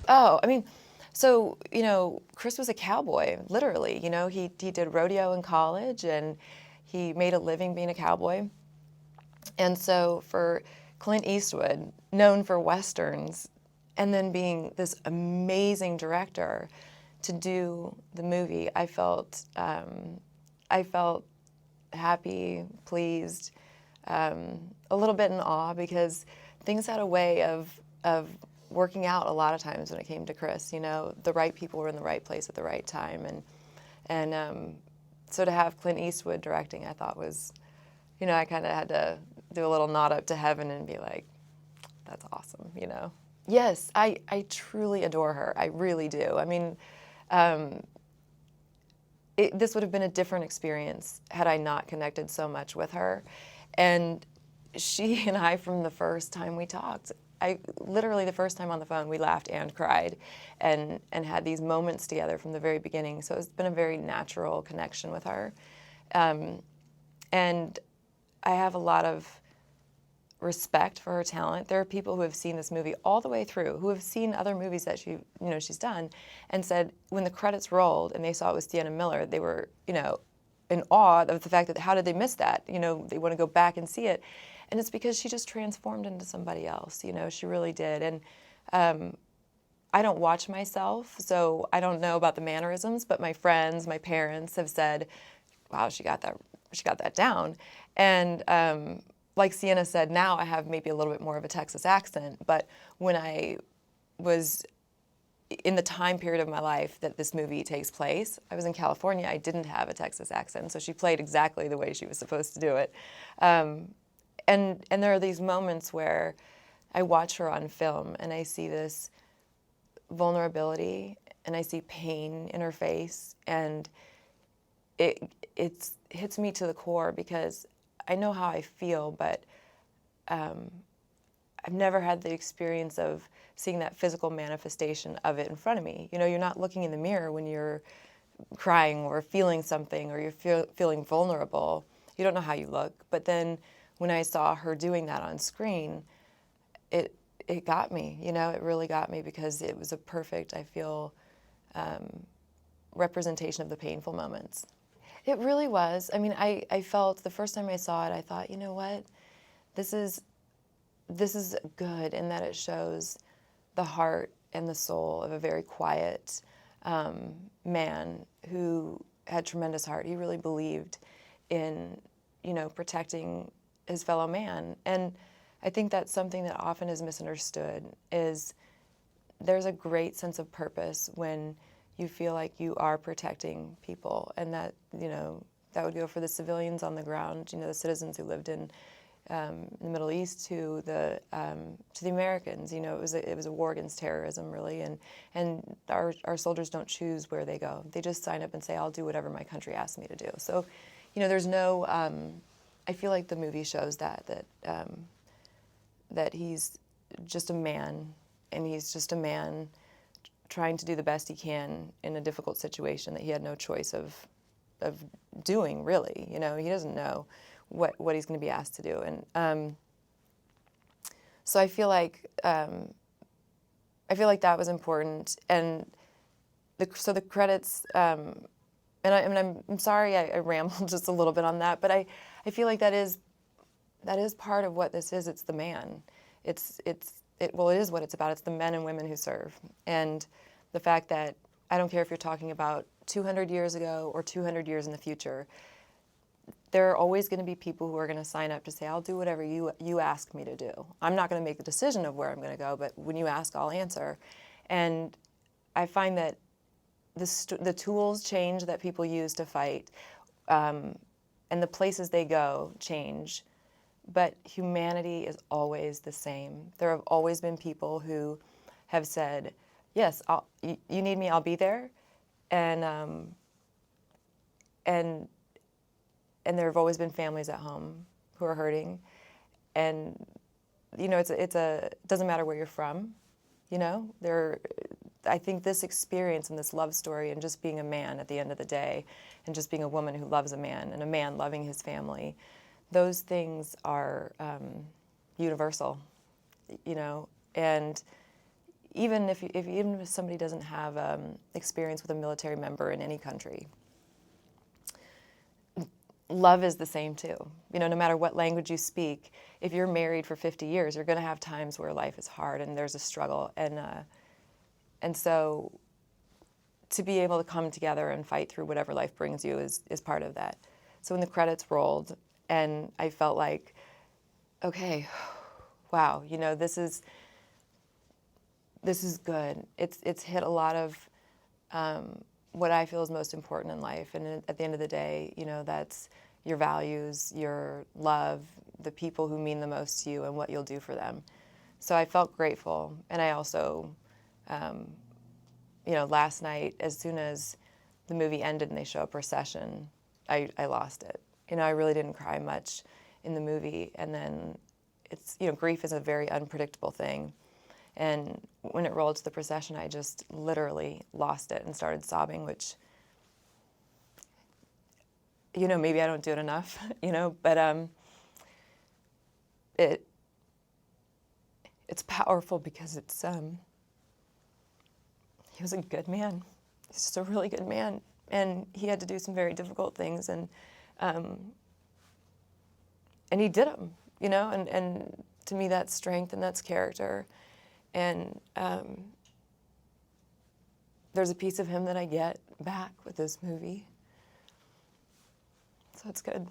Oh, I mean, so, Chris was a cowboy, literally. He did rodeo in college and he made a living being a cowboy. And so for Clint Eastwood, known for Westerns, and then being this amazing director to do the movie, I felt happy, pleased, a little bit in awe because things had a way of working out a lot of times when it came to Chris. The right people were in the right place at the right time, and so to have Clint Eastwood directing, I thought was, I kind of had to do a little nod up to heaven and be like, that's awesome. Yes, I truly adore her. I really do. I mean, this would have been a different experience had I not connected so much with her. And she and I, from the first time we talked, literally the first time on the phone, we laughed and cried and had these moments together from the very beginning. So it's been a very natural connection with her. And I have a lot of respect for her talent. There are people who have seen this movie all the way through, who have seen other movies that she's done, and said when the credits rolled and they saw it was Sienna Miller, they were, in awe of the fact that how did they miss that? They want to go back and see it, and it's because she just transformed into somebody else. She really did, and I don't watch myself, so I don't know about the mannerisms, but my friends, my parents have said, "Wow, she got that down," and like Sienna said, now I have maybe a little bit more of a Texas accent, but when I was in the time period of my life that this movie takes place, I was in California, I didn't have a Texas accent, so she played exactly the way she was supposed to do it. And there are these moments where I watch her on film and I see this vulnerability and I see pain in her face, and it hits me to the core because I know how I feel, but I've never had the experience of seeing that physical manifestation of it in front of me. You're not looking in the mirror when you're crying or feeling something or you're feeling vulnerable. You don't know how you look. But then when I saw her doing that on screen, it got me. It really got me because it was a perfect, I feel, representation of the painful moments. It really was. I mean, I felt the first time I saw it, I thought, you know what, this is good in that it shows the heart and the soul of a very quiet man who had tremendous heart. He really believed in, protecting his fellow man. And I think that's something that often is misunderstood, is there's a great sense of purpose when you feel like you are protecting people, and that that would go for the civilians on the ground, the citizens who lived in the Middle East to the Americans. It was a war against terrorism, really, and our soldiers don't choose where they go. They just sign up and say, I'll do whatever my country asks me to do. So, there's no. I feel like the movie shows that he's just a man, and he's just a man trying to do the best he can in a difficult situation that he had no choice of doing, really. He doesn't know what he's going to be asked to do. And so I feel like that was important. And so the credits, and I'm sorry I rambled just a little bit on that, but I feel like that is part of what this is. It's the man. It is what it's about. It's the men and women who serve. And the fact that I don't care if you're talking about 200 years ago or 200 years in the future, there are always going to be people who are going to sign up to say, I'll do whatever you ask me to do. I'm not going to make the decision of where I'm going to go, but when you ask, I'll answer. And I find that the tools change that people use to fight, and the places they go change, but humanity is always the same. There have always been people who have said, yes, you need me, I'll be there. And there have always been families at home who are hurting. And, it doesn't matter where you're from, I think this experience and this love story and just being a man at the end of the day and just being a woman who loves a man and a man loving his family, those things are universal, and even if somebody doesn't have experience with a military member in any country, love is the same too. You know, no matter what language you speak, if you're married for 50 years, you're going to have times where life is hard and there's a struggle. And so to be able to come together and fight through whatever life brings you is part of that. So when the credits rolled and I felt like, okay, wow, you know, this is good. It's hit a lot of what I feel is most important in life. And at the end of the day, you know, that's your values, your love, the people who mean the most to you and what you'll do for them. So I felt grateful. And I also, you know, last night, as soon as the movie ended and they show a procession, I lost it. You know, I really didn't cry much in the movie. And then it's, you know, grief is a very unpredictable thing. And when it rolled to the procession, I just literally lost it and started sobbing, which, you know, maybe I don't do it enough, you know, but it's powerful because it's he was a good man. He's just a really good man, and he had to do some very difficult things, and he did them, you know, and to me that's strength and that's character. And there's a piece of him that I get back with this movie. So it's good.